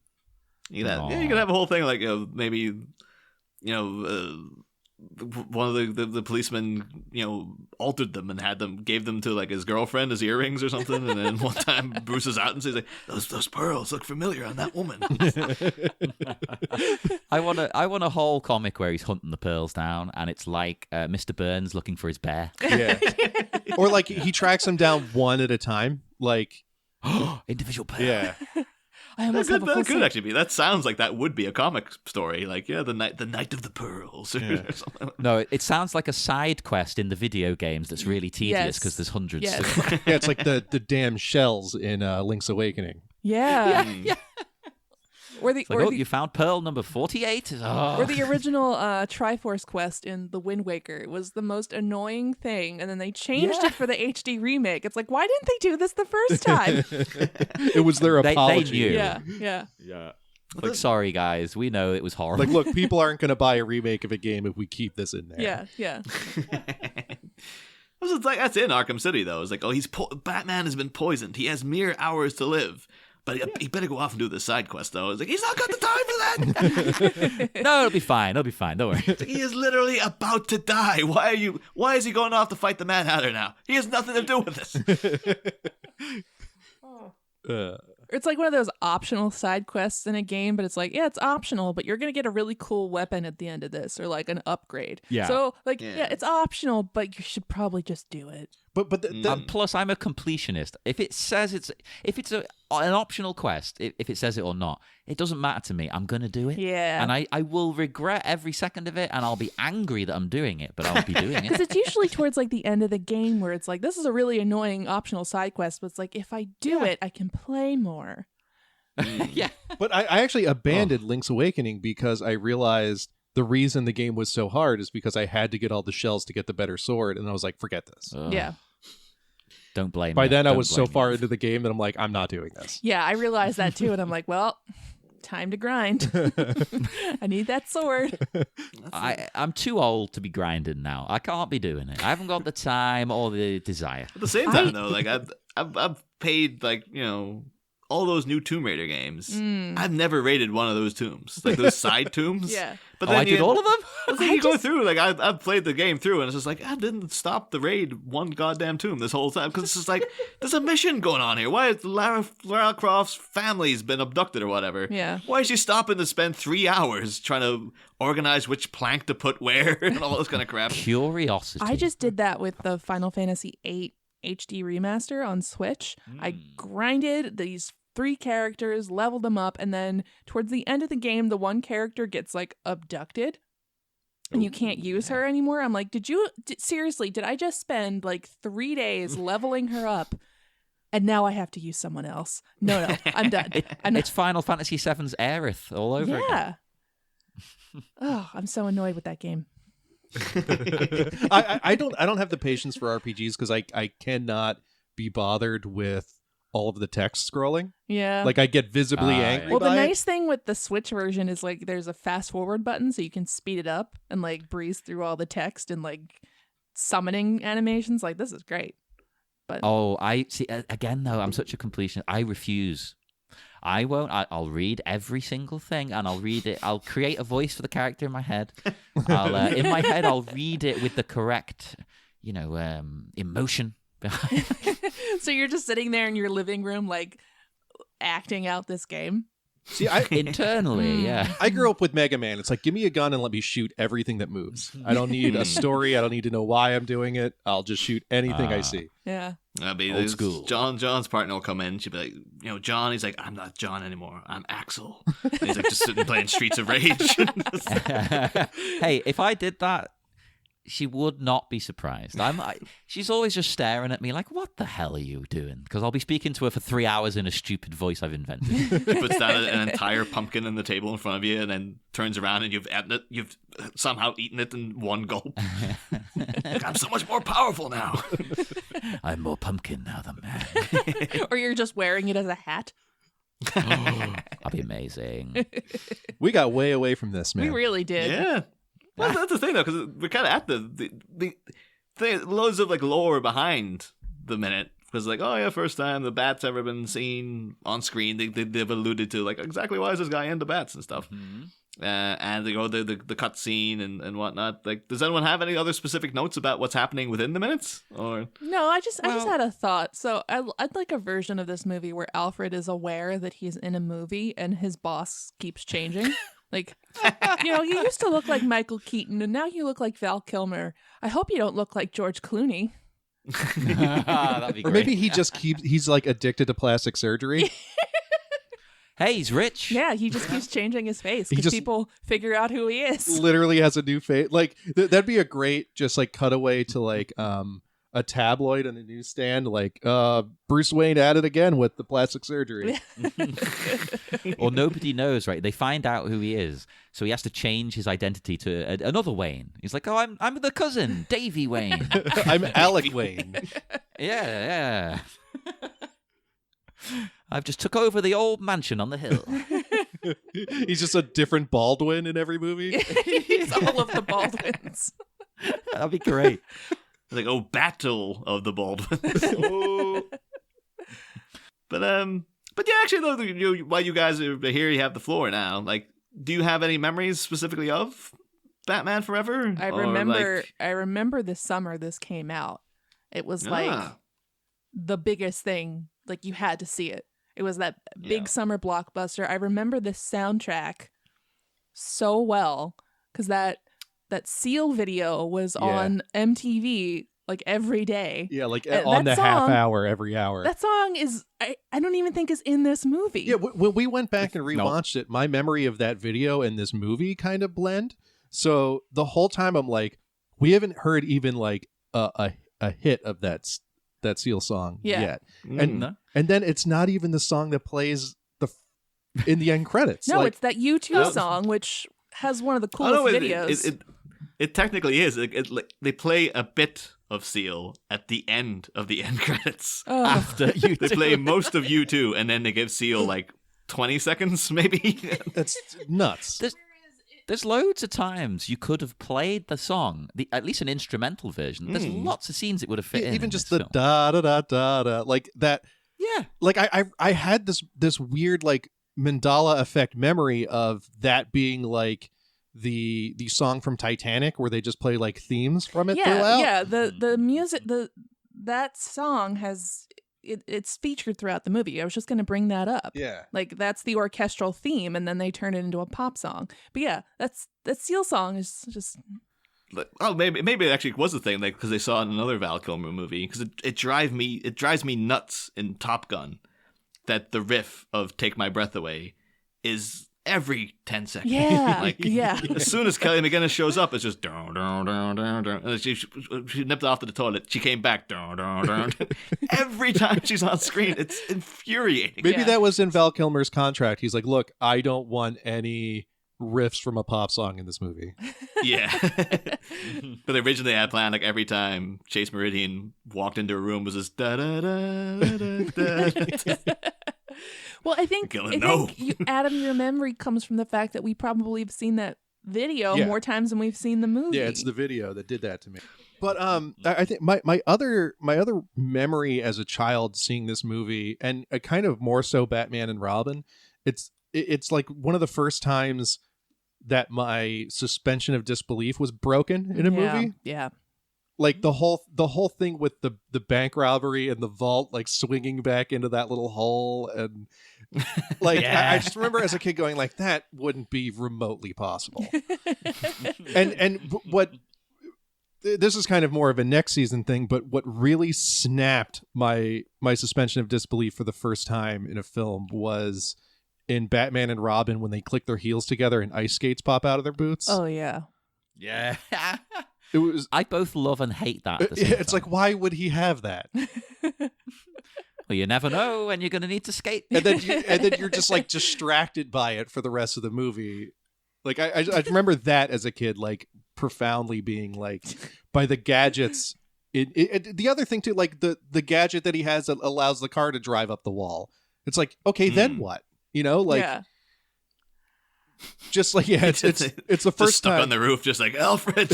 C: You could have a whole thing like maybe one of the policemen altered them and gave them to, like, his girlfriend as earrings or something, and then one time Bruce is out and says, like, those pearls look familiar on that woman.
B: I want a whole comic where he's hunting the pearls down, and it's like Mr. Burns looking for his bear.
D: Yeah. Or like he tracks them down one at a time, like
B: individual pearl.
D: Yeah.
E: I almost have a full
C: That could
E: suit.
C: actually be. That sounds like that would be a comic story. Like, the night of the pearls or
D: Yeah.
C: something.
B: No, it sounds like a side quest in the video games that's really tedious
E: Yes.
B: because there's hundreds.
E: Yes.
D: Yeah, it's like the damn shells in Link's Awakening.
E: Yeah.
B: Yeah.
E: Or the
B: It's like, you found pearl number 48. Oh.
E: or the original Triforce quest in The Wind Waker. It was the most annoying thing, and then they changed it for the HD remake. It's like, why didn't they do this the first time?
D: It was their
B: They
D: apology.
B: knew.
E: yeah.
B: Yeah. Like, sorry, guys. We know it was horrible.
D: Like, look, people aren't going to buy a remake of a game if we keep this in there.
E: Yeah.
C: It's like, that's in Arkham City, though. It's like, Batman has been poisoned. He has mere hours to live. But he better go off and do the side quest, though. It's like, he's not got the time for that.
B: No, it'll be fine. It'll be fine. Don't worry.
C: It's like, he is literally about to die. Why is he going off to fight the Mad Hatter now? He has nothing to do with this.
E: It's like one of those optional side quests in a game, but it's like, yeah, it's optional, but you're going to get a really cool weapon at the end of this, or like an upgrade.
B: Yeah.
E: So, like,
C: Yeah.
E: it's optional, but you should probably just do it.
D: But
B: Plus, I'm a completionist. If it says if it's an optional quest, if it says it or not, it doesn't matter to me. I'm gonna do it.
E: Yeah.
B: And I will regret every second of it, and I'll be angry that I'm doing it, but I'll be doing
E: Because
B: it.
E: it's usually towards like the end of the game where it's like, this is a really annoying optional side quest, but it's like, if I do it, I can play more.
B: Yeah.
D: But I actually abandoned Link's Awakening because I realized the reason the game was so hard is because I had to get all the shells to get the better sword, and I was like, forget this.
B: Ugh.
E: Yeah.
B: Don't blame
D: By
B: me.
D: then, I
B: Don't
D: was so
B: blame
D: far
B: me.
D: into the game that I'm like, I'm not doing this.
E: Yeah, I realized that too, and I'm like, well, time to grind. I need that sword.
B: I'm too old to be grinding now. I can't be doing it. I haven't got the time or the desire.
C: At the same time, though, like I've paid, like, all those new Tomb Raider games. I've never raided one of those tombs, like those side tombs.
E: Yeah.
C: But
B: Oh, I did all of them?
C: But then you go through, like, I've played the game through, and it's just like, I didn't stop the raid one goddamn tomb this whole time, because it's just like, there's a mission going on here. Why is Lara Croft's family's been abducted or whatever?
E: Yeah.
C: Why is she stopping to spend 3 hours trying to organize which plank to put where and all this kind of crap?
B: Curiosity.
E: I just did that with the Final Fantasy VIII HD remaster on Switch. I grinded these 3 characters, leveled them up, and then towards the end of the game, the one character gets like abducted and you can't use her anymore. I'm like, seriously, did I just spend like 3 days leveling her up and now I have to use someone else? No, I'm done.
B: It's Final Fantasy VII's Aerith all over again.
E: Yeah. Oh, I'm so annoyed with that game.
D: I don't have the patience for RPGs because I cannot be bothered with all of the text scrolling.
E: Yeah.
D: Like, I get visibly
B: Ah,
D: angry
E: Well, the
D: by it.
E: nice thing with the Switch version is like there's a fast forward button so you can speed it up and like breeze through all the text and like summoning animations. Like, this is great. But
B: Oh, I see. Again, though, I'm such a completionist. I refuse. I won't. I'll read every single thing, and I'll read it. I'll create a voice for the character in my head. In my head, I'll read it with the correct, emotion behind.
E: so you're just sitting there in your living room like acting out this game.
D: See,
B: Internally, yeah.
D: I grew up with Mega Man. It's like, give me a gun and let me shoot everything that moves. I don't need a story. I don't need to know why I'm doing it. I'll just shoot anything I see.
E: Yeah.
B: Old school.
C: John's partner will come in. She'll be like, John. He's like, I'm not John anymore. I'm Axel. And he's like just sitting playing Streets of Rage.
B: Hey, if I did that, she would not be surprised. She's always just staring at me like, what the hell are you doing? Because I'll be speaking to her for 3 hours in a stupid voice I've invented.
C: She puts down an entire pumpkin on the table in front of you, and then turns around and you've eaten it. You've somehow eaten it in one gulp. Like, I'm so much more powerful now.
B: I'm more pumpkin now than man.
E: Or you're just wearing it as a hat.
B: I'll be amazing.
D: We got way away from this, man.
E: We really did.
C: Yeah. Well, that's the thing, though, because we're kind of at the loads of like lore behind the minute. Because like, oh yeah, first time the bat's ever been seen on screen. They've alluded to like exactly why is this guy into bats and stuff. And they go the cut scene and whatnot. Like, does anyone have any other specific notes about what's happening within the minutes? Or
E: No, I just had a thought. So I'd like a version of this movie where Alfred is aware that he's in a movie and his boss keeps changing. Like, you used to look like Michael Keaton and now you look like Val Kilmer. I hope you don't look like George Clooney.
B: That'd be
D: Or
B: great.
D: maybe he's like addicted to plastic surgery.
B: Hey, he's rich.
E: Yeah, he just keeps changing his face
D: He
E: because
D: just-
E: people figure out who he is.
D: Literally has a new face. Like that'd be a great just like cutaway to like a tabloid on a newsstand. Like Bruce Wayne at it again with the plastic surgery.
B: Or nobody knows, right? They find out who he is, so he has to change his identity to another Wayne. He's like, "Oh, I'm the cousin, Davy Wayne."
D: I'm Alec Wayne.
B: Yeah. I've just took over the old mansion on the hill.
D: He's just a different Baldwin in every movie.
E: He's all of the Baldwins.
B: That'd be great.
C: Like, Battle of the Baldwins. Oh. But yeah, actually, though, while you guys are here, you have the floor now. Like, do you have any memories specifically of Batman Forever?
E: I remember the summer this came out. It was like the biggest thing. Like, you had to see it. It was that big summer blockbuster. I remember the soundtrack so well because that Seal video was on MTV like every day.
D: Yeah, like
E: And
D: on
E: that
D: the half
E: song-
D: hour every hour.
E: That song is I don't even think is in this movie.
D: Yeah, when we went back and rewatched it, my memory of that video and this movie kind of blend. So the whole time I'm like, we haven't heard even like a hit of that Seal song yet. And then it's not even the song that plays in the end credits.
E: No,
D: like,
E: it's that U2 song, which has one of the coolest videos.
C: It technically is. They play a bit of Seal at the end of the end credits.
B: After you
C: They play most of U2, and then they give Seal like 20 seconds, maybe.
D: that's nuts.
B: There's loads of times you could have played the song, at least an instrumental version. There's lots of scenes it would have fit in.
D: Even just
B: this
D: the
B: film.
D: da da da da da, like that.
B: Yeah.
D: Like I had this weird like Mandela effect memory of that being like the song from Titanic where they just play like themes from it throughout.
E: Yeah, the music that song has it's featured throughout the movie. I was just going to bring that up.
D: Yeah.
E: Like that's the orchestral theme and then they turn it into a pop song. But yeah, that Seal song is just
C: Maybe it actually was a thing, like because they saw it in another Val Kilmer movie. Because it drives me nuts in Top Gun that the riff of "Take My Breath Away" is every 10 seconds.
E: yeah,
C: Like,
E: yeah.
C: as soon as Kelly McGinnis shows up, it's just down, down, down, down, down. And she nipped off to the toilet. She came back down, down, down. Every time she's on screen, it's infuriating.
D: Maybe
E: Yeah.
D: that was in Val Kilmer's contract. He's like, look, I don't want any riffs from a pop song in this movie.
C: Yeah. But originally I had planned like every time Chase Meridian walked into a room was this da da da da da.
E: Well, I think Adam, your memory comes from the fact that we probably have seen that video more times than we've seen the movie.
D: Yeah, it's the video that did that to me. But I think my other memory as a child seeing this movie, and kind of more so Batman and Robin, it's like one of the first times that my suspension of disbelief was broken in a movie.
E: Yeah.
D: Like the whole thing with the bank robbery and the vault like swinging back into that little hole, and like I just remember as a kid going like, that wouldn't be remotely possible. and what this is kind of more of a next season thing, but what really snapped my suspension of disbelief for the first time in a film was in Batman and Robin when they click their heels together and ice skates pop out of their boots.
E: Oh yeah.
B: Yeah.
D: It was.
B: I both love and hate that. At the same
D: It's
B: time.
D: like, why would he have that?
B: Well, you never know when you're going to need to skate.
D: And then you're just like distracted by it for the rest of the movie. Like I remember that as a kid, like profoundly being like by the gadgets. The other thing too, like the gadget that he has that allows the car to drive up the wall. It's like, okay, then what? You know, like.
E: Yeah.
D: Just like it's the first
C: just stuck
D: time
C: on the roof, just like Alfred.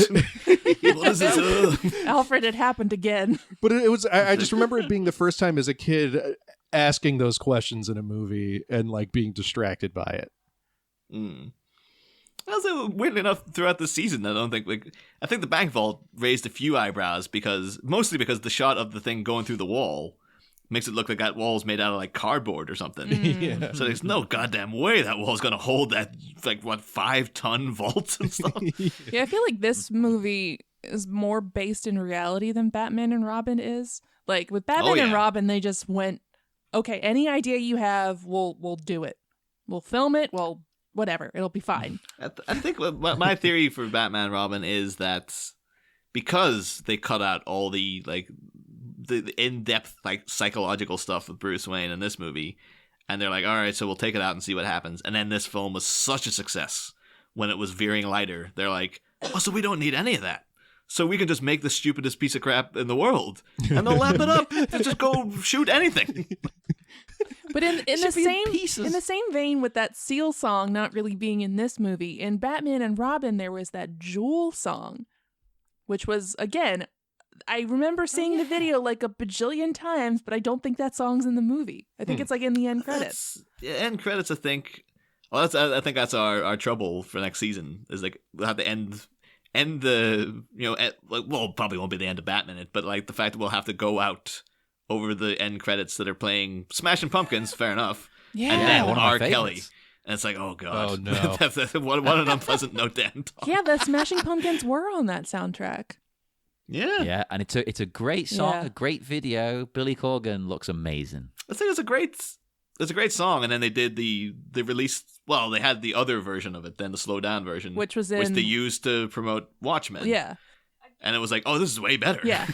C: What is this?
E: Alfred, it happened again.
D: But it was. I just remember it being the first time as a kid asking those questions in a movie and like being distracted by it.
C: Also, weirdly enough, throughout the season, I think the bank vault raised a few eyebrows mostly because the shot of the thing going through the wall makes it look like that wall's made out of like cardboard or something.
D: Yeah.
C: So there's no goddamn way that wall's gonna hold that 5-ton vaults and stuff.
E: Yeah, I feel like this movie is more based in reality than Batman and Robin is. Like with Batman and Robin, they just went, okay, any idea you have, we'll do it. we'll film it. Well, whatever. It'll be fine.
C: I think my theory for Batman Robin is that because they cut out all the in-depth like psychological stuff with Bruce Wayne in this movie, and they're like, all right, so we'll take it out and see what happens. And then this film was such a success when it was veering lighter. They're like, oh, so we don't need any of that. So we can just make the stupidest piece of crap in the world, and they'll lap it up to just go shoot anything.
E: But in the same vein with that Seal song not really being in this movie, in Batman and Robin there was that Jewel song, which was, again, I remember seeing the video like a bajillion times, but I don't think that song's in the movie. I think it's like in the end credits.
C: End credits, I think. Well, I think that's our trouble for next season. Is like we'll have to end the probably won't be the end of Batman, but like the fact that we'll have to go out over the end credits that are playing Smashing Pumpkins, fair enough,
E: Yeah.
C: and then
B: one of my
C: R. Kelly.
B: favorites.
C: And it's like, oh god,
D: Oh, no.
C: what an unpleasant note to end on.
E: Yeah, the Smashing Pumpkins were on that soundtrack.
C: Yeah.
B: Yeah, and it's a great song,
E: Yeah.
B: a great video. Billy Corgan looks amazing.
C: I think it's a great song, and then they released. Well, they had the other version of it, then the slow down version,
E: Which was
C: they
E: in-
C: used to promote Watchmen.
E: Yeah.
C: And it was like, oh, this is way better.
E: Yeah.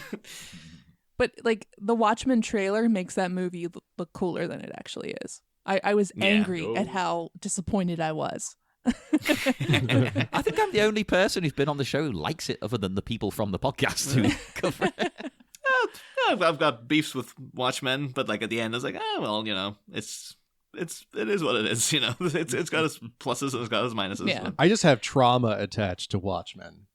E: But like the Watchmen trailer makes that movie look cooler than it actually is. I was angry at how disappointed I was.
B: I think I'm the only person who's been on the show who likes it, other than the people from the podcast who cover it.
C: I've got beefs with Watchmen, but like at the end, I was like, oh well, it is what it is. It's got its pluses and it's got its minuses.
E: Yeah.
C: So.
D: I just have trauma attached to Watchmen.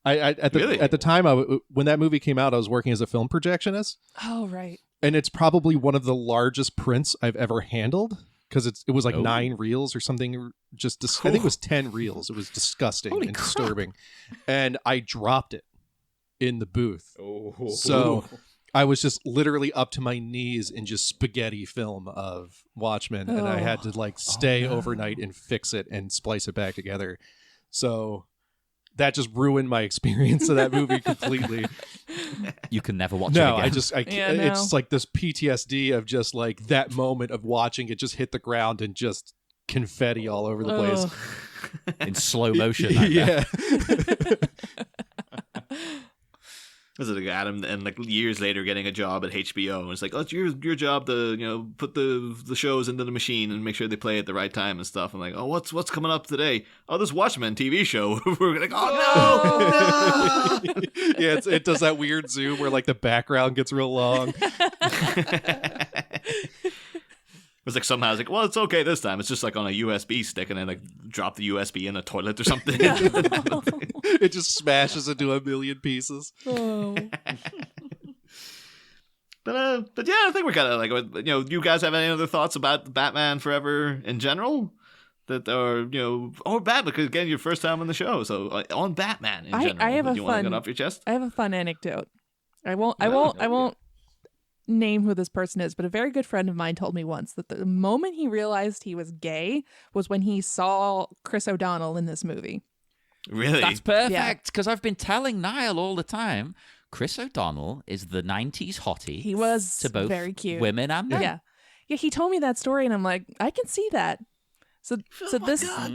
D: At
C: Really?
D: the time when that movie came out, I was working as a film projectionist,
E: Oh, right.
D: and it's probably one of the largest prints I've ever handled because it was like
B: Oh.
D: 9 reels or something. I think it was 10 reels. It was disgusting
B: Holy
D: and
B: crap.
D: disturbing, and I dropped it in the booth.
C: Oh.
D: So I was just literally up to my knees in just spaghetti film of Watchmen, and I had to like stay overnight and fix it and splice it back together. So that just ruined my experience of that movie completely.
B: You can never watch
D: No,
B: it again.
E: Yeah, no.
D: it's like this PTSD of just like that moment of watching it just hit the ground and just confetti all over the place.
B: In slow motion. I bet.
D: Yeah.
C: Was it like Adam and like years later getting a job at HBO, and it's like, oh, it's your job to put the shows into the machine and make sure they play at the right time and stuff. I'm like, oh, what's coming up today? Oh, this Watchmen TV show. We're like, oh no, no!
D: Yeah, it does that weird zoom where like the background gets real long.
C: It was like somehow I was like, well, it's okay this time. It's just like on a USB stick, and then like drop the USB in a toilet or something.
D: It just smashes into a million pieces.
E: Oh.
C: But yeah, I think we're kind of like, you guys have any other thoughts about Batman Forever in general? That are, or Batman, because again, your first time on the show, so on Batman in general.
E: I have
C: that
E: a
C: you want to
E: fun-
C: get off your chest?
E: I have a fun anecdote. I won't name who this person is, but a very good friend of mine told me once that the moment he realized he was gay was when he saw Chris O'Donnell in this movie.
C: Really?
B: That's perfect, because I've been telling Niall all the time, Chris O'Donnell is the 90s hottie.
E: He was
B: to both
E: very cute.
B: women and men.
E: Yeah, he told me that story, and I'm like, I can see that. So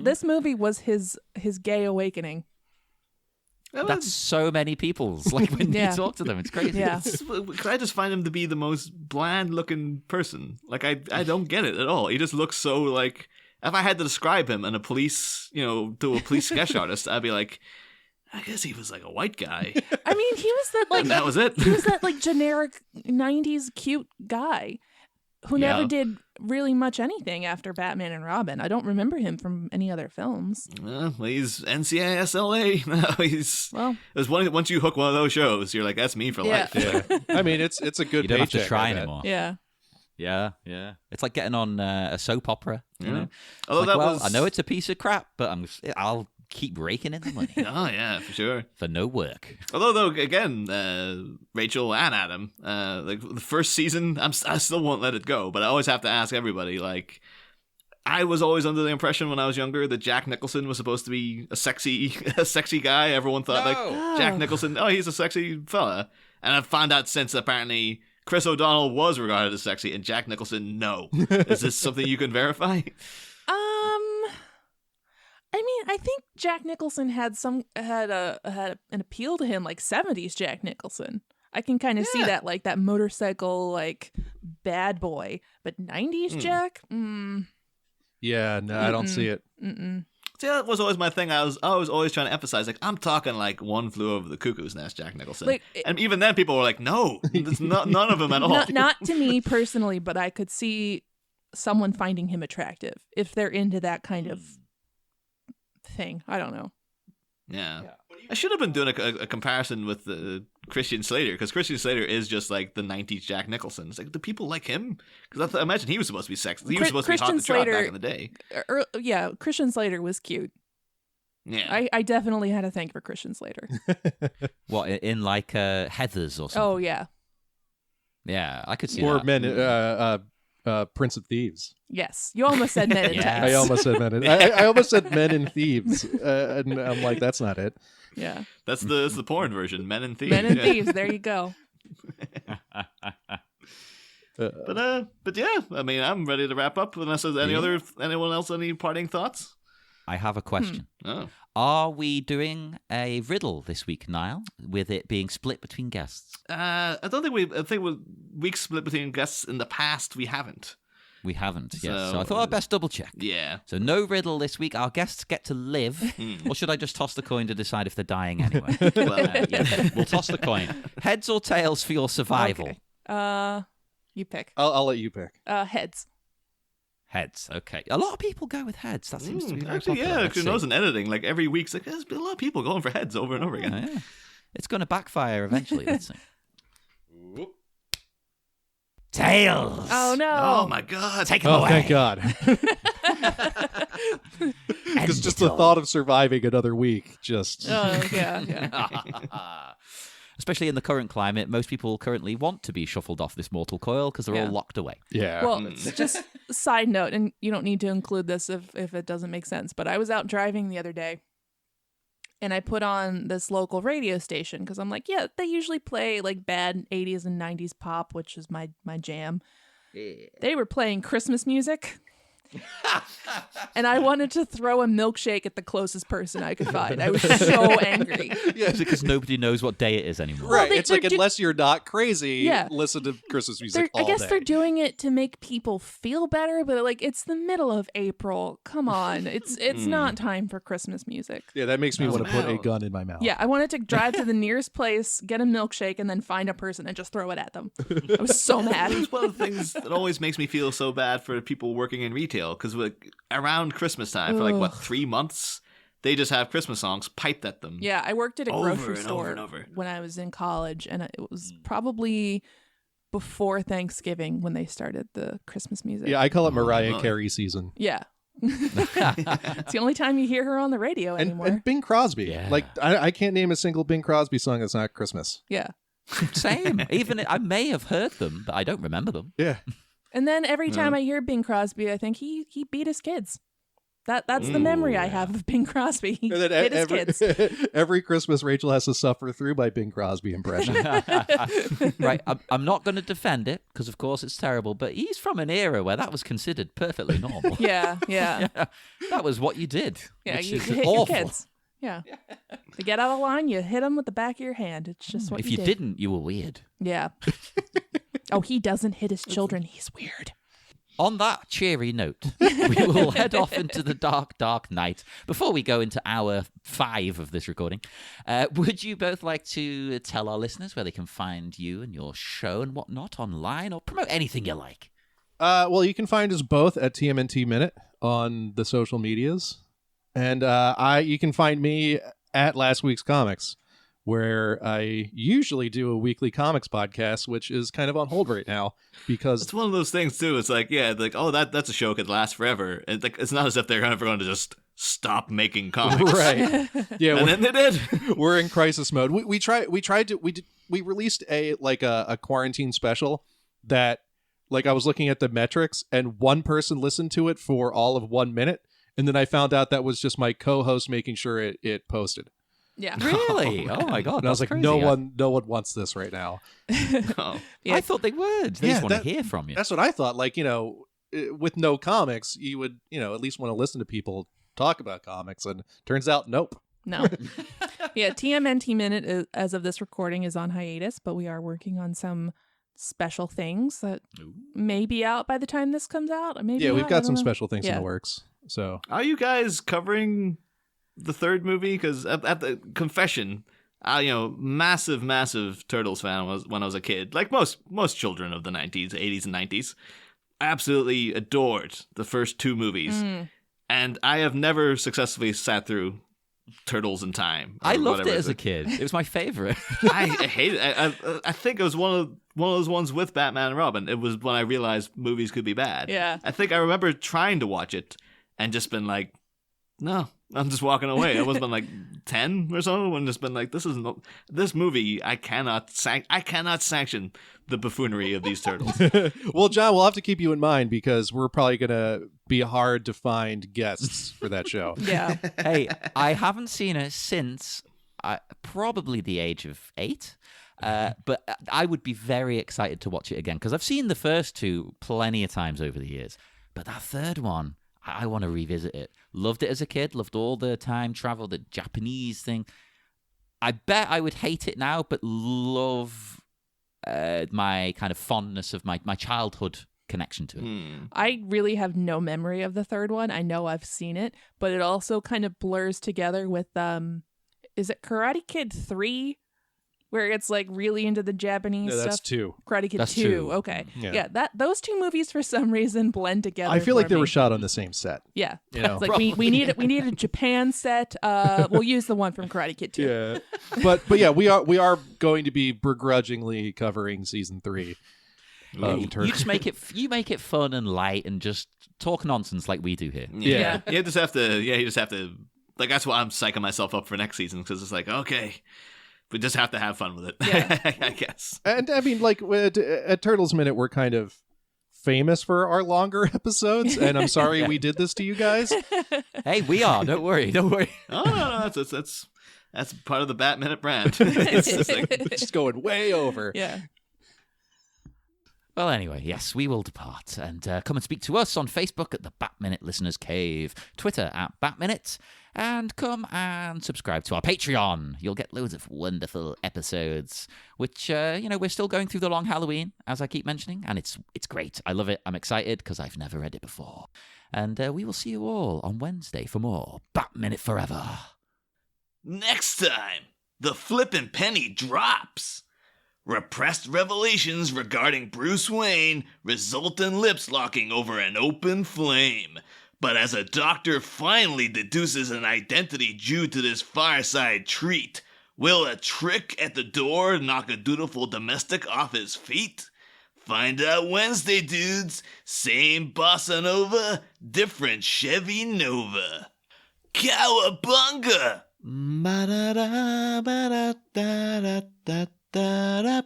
E: this movie was his gay awakening.
B: That's so many people's. Like when
E: Yeah.
B: you talk to them, it's crazy.
E: Yeah.
C: I just find him to be the most bland-looking person. Like I don't get it at all. He just looks so like. If I had to describe him and a police, to a police sketch artist, I'd be like, I guess he was like a white guy.
E: I mean, he was that like
C: And that was it.
E: he was that like generic 90s cute guy who
C: Yeah.
E: never did really much anything after Batman and Robin. I don't remember him from any other films.
C: Well, he's NCISLA. No, he's.
E: Well,
C: Once you hook one of those shows, you're like, that's me for
E: Yeah.
C: life.
D: Yeah. I mean, it's a good
B: You don't have
D: paycheck.
B: to try
D: I bet.
B: anymore.
E: yeah.
B: Yeah. It's like getting on a soap opera. You know?
C: Although
B: Like,
C: that
B: well,
C: was.
B: I know it's a piece of crap, but I'll keep raking in the money
C: Oh yeah, for sure.
B: for no work.
C: Although, though, again, Rachel and Adam, like the first season, I still won't let it go. But I always have to ask everybody. Like, I was always under the impression when I was younger that Jack Nicholson was supposed to be a sexy guy. Everyone thought like Jack Nicholson, oh, he's a sexy fella. And I found out since apparently Chris O'Donnell was regarded as sexy, and Jack Nicholson, no. Is this something you can verify?
E: I mean, I think Jack Nicholson had an appeal to him, like 70s Jack Nicholson. I can kind of see that, like that motorcycle, like bad boy, but 90s Jack.
D: Yeah, no, I don't see it.
C: See, that was always my thing. I was always trying to emphasize, like, I'm talking like One Flew Over the Cuckoo's Nest, Jack Nicholson.
E: Like,
C: and even then, people were like, no, there's none of them at all.
E: Not to me personally, but I could see someone finding him attractive if they're into that kind of thing. I don't know.
C: Yeah. I should have been doing a comparison with Christian Slater, because Christian Slater is just like the 90s Jack Nicholson. It's like, do people like him? Because I imagine he was supposed to be sexy. He was supposed to be hot to trot back in the day.
E: Yeah, Christian Slater was cute.
C: Yeah.
E: I definitely had a thing for Christian Slater.
B: What, in like Heathers or something?
E: Oh, yeah.
B: Yeah, I could see
D: Or
B: that.
D: Prince of Thieves.
E: Yes. You almost said Men in
B: Yes.
E: Tights.
D: I almost said Men in. I almost said Men in Thieves, and I'm like, that's not it.
E: Yeah.
C: That's the porn version, Men and Thieves.
E: Men and Thieves. There you go.
C: But yeah, I mean, I'm ready to wrap up. Unless there's anyone else any parting thoughts?
B: I have a question.
C: Oh.
B: Are we doing a riddle this week, Niall, with it being split between guests?
C: I don't think I think with weeks split between guests in the past, we haven't.
B: We haven't, yes.
C: So-
B: So I thought I'd best double check.
C: Yeah.
B: So no riddle this week. Our guests get to live. Or should I just toss the coin to decide if they're dying anyway? Yeah, we'll toss the coin. Heads or tails for your survival?
E: Okay. You pick.
D: I'll let you pick.
E: Heads.
B: Heads, okay. A lot of people go with heads. That seems to be very
C: Actually,
B: popular.
C: yeah.
B: Let's
C: Who
B: see.
C: knows in editing? Like every week's like there's been a lot of people going for heads over and over again.
B: Yeah. It's going to backfire eventually. Let's see. Tails.
E: Oh, no.
C: Oh my God!
B: Take them
D: Oh,
B: away.
D: thank God. Because just the thought of surviving another week just.
E: Oh, yeah.
B: Especially in the current climate, most people currently want to be shuffled off this mortal coil because they're
E: Yeah.
B: all locked away.
D: Yeah.
E: Well, just a side note, and you don't need to include this if it doesn't make sense, but I was out driving the other day, and I put on this local radio station because I'm like, yeah, they usually play like bad 80s and 90s pop, which is my jam. They were playing Christmas music. And I wanted to throw a milkshake at the closest person I could find. I was so angry.
B: Is it because nobody knows what day it is anymore?
D: Right.
E: they-
D: It's like,
E: they're ju-
D: unless you're not crazy,
E: Yeah.
D: listen to Christmas music
E: I
D: all
E: guess
D: day.
E: they're doing it to make people feel better, but like it's the middle of April. Come on. It's not time for Christmas music.
D: Yeah, that makes me want to put a
C: wow.
D: gun in my mouth.
E: Yeah, I wanted to drive to the nearest place, get a milkshake, and then find a person and just throw it at them. I was so mad.
C: It's one of the things that always makes me feel so bad for people working in retail, because around Christmas time, for like, what, 3 months, they just have Christmas songs piped at them.
E: Yeah, I worked at a
C: Over
E: grocery
C: and
E: store
C: over and over.
E: when I was in college, and it was probably before Thanksgiving when they started the Christmas music.
D: Yeah, I call it Mariah
C: Oh.
D: Carey season.
E: Yeah. It's the only time you hear her on the radio anymore.
D: And Bing Crosby.
B: Yeah.
D: Like, I can't name a single Bing Crosby song that's not Christmas.
E: Yeah.
B: Same. Even I may have heard them, but I don't remember them.
D: Yeah.
E: And then every time I hear Bing Crosby, I think he beat his kids. That's the memory I have of Bing Crosby. He
D: And then
E: hit his kids.
D: every Christmas, Rachel has to suffer through my Bing Crosby impression.
B: Right. I'm not going to defend it because, of course, it's terrible, but he's from an era where that was considered perfectly normal.
E: Yeah.
B: That was what you did.
E: Yeah,
B: which
E: you
B: is
E: hit
B: awful.
E: your kids. Yeah. To get out of line, you hit them with the back of your hand. It's just what
B: If
E: you
B: you
E: did.
B: didn't, you were weird.
E: Yeah. Oh, he doesn't hit his children. He's weird.
B: On that cheery note, we will head off into the dark, dark night. Before we go into hour 5 of this recording, would you both like to tell our listeners where they can find you and your show and whatnot online, or promote anything you like?
D: Well, you can find us both at TMNT Minute on the social medias. And you can find me at Last Week's Comics, where I usually do a weekly comics podcast, which is kind of on hold right now because
C: It's one of those things too. It's like, yeah, like, oh, that's a show could last forever. And it's not as if they're ever going to just stop making comics.
D: right, yeah,
C: And then they did.
D: we're in crisis mode. We released a quarantine special that, like, I was looking at the metrics and one person listened to it for all of 1 minute, and then I found out that was just my co-host making sure it posted.
E: Yeah.
B: Really? Oh my god!
D: And I was
B: that's
D: like,
B: crazy.
D: no one wants this right now.
C: Oh.
B: I thought they would. They just want to hear from you.
D: That's what I thought. Like, with no comics, you would, at least want to listen to people talk about comics, and turns out, nope.
E: No. Yeah, TMNT Minute, as of this recording, is on hiatus, but we are working on some special things that may be out by the time this comes out. Maybe
D: Yeah,
E: not,
D: we've
E: I
D: got
E: don't
D: some
E: know.
D: special things in
E: Yeah.
D: the works. So,
C: Are you guys covering the third movie? Because at the confession, massive Turtles fan when I was a kid. Like most children of the 90s, 80s, and 90s. Absolutely adored the first two movies. And I have never successfully sat through Turtles in Time.
B: I loved
C: whatever
B: it as a kid. It was my favorite.
C: I hate it. I think it was one of those ones with Batman and Robin. It was when I realized movies could be bad.
E: Yeah.
C: I think I remember trying to watch it and just been like, no, I'm just walking away. I was been like 10 or so, and just been like, this movie. I cannot sanction the buffoonery of these turtles.
D: well, John, we'll have to keep you in mind because we're probably going to be hard to find guests for that show.
E: Yeah.
B: Hey, I haven't seen it since probably the age of 8. But I would be very excited to watch it again because I've seen the first two plenty of times over the years. But that third one, I want to revisit it. Loved it as a kid. Loved all the time travel, the Japanese thing. I bet I would hate it now, but love my kind of fondness of my childhood connection to it.
E: I really have no memory of the third one. I know I've seen it, but it also kind of blurs together with is it Karate Kid 3? Where it's like really into the Japanese
D: No,
E: stuff.
D: that's 2.
E: Karate Kid
B: That's
E: 2.
B: 2.
E: Okay.
D: Yeah.
E: Yeah, those two movies for some reason blend together.
D: I feel like
E: for
D: they
E: me.
D: were shot on the same set.
E: Yeah.
D: You know?
E: It's like we need a Japan set. We'll use the one from Karate Kid 2.
D: Yeah. but yeah, we are going to be begrudgingly covering season 3 of
B: You
D: Turtles.
B: just make it fun and light and just talk nonsense like we do here.
D: Yeah.
C: You just have to. Like that's why I'm psyching myself up for next season because it's like okay. We just have to have fun with it,
E: Yeah.
C: I guess.
D: And I mean, like at Turtles Minute, we're kind of famous for our longer episodes, and I'm sorry we did this to you guys.
B: Hey, we are. Don't worry. Don't worry.
C: Oh no, that's part of the Bat Minute brand. It's just like,
D: It's just going way over.
E: Yeah.
B: Well, anyway, yes, we will depart and come and speak to us on Facebook at the Bat Minute Listeners Cave, Twitter at Bat Minute, and come and subscribe to our Patreon. You'll get loads of wonderful episodes, which, we're still going through the long Halloween, as I keep mentioning, and it's great. I love it. I'm excited because I've never read it before. And we will see you all on Wednesday for more Bat Minute Forever.
C: next time, the flippin' penny drops. Repressed revelations regarding Bruce Wayne result in lips locking over an open flame. But as a doctor finally deduces an identity due to this fireside treat, will a trick at the door knock a dutiful domestic off his feet? Find out Wednesday, dudes. Same bossa nova, different Chevy Nova. Cowabunga! Ba-da-da, ba-da-da-da-da-da-da.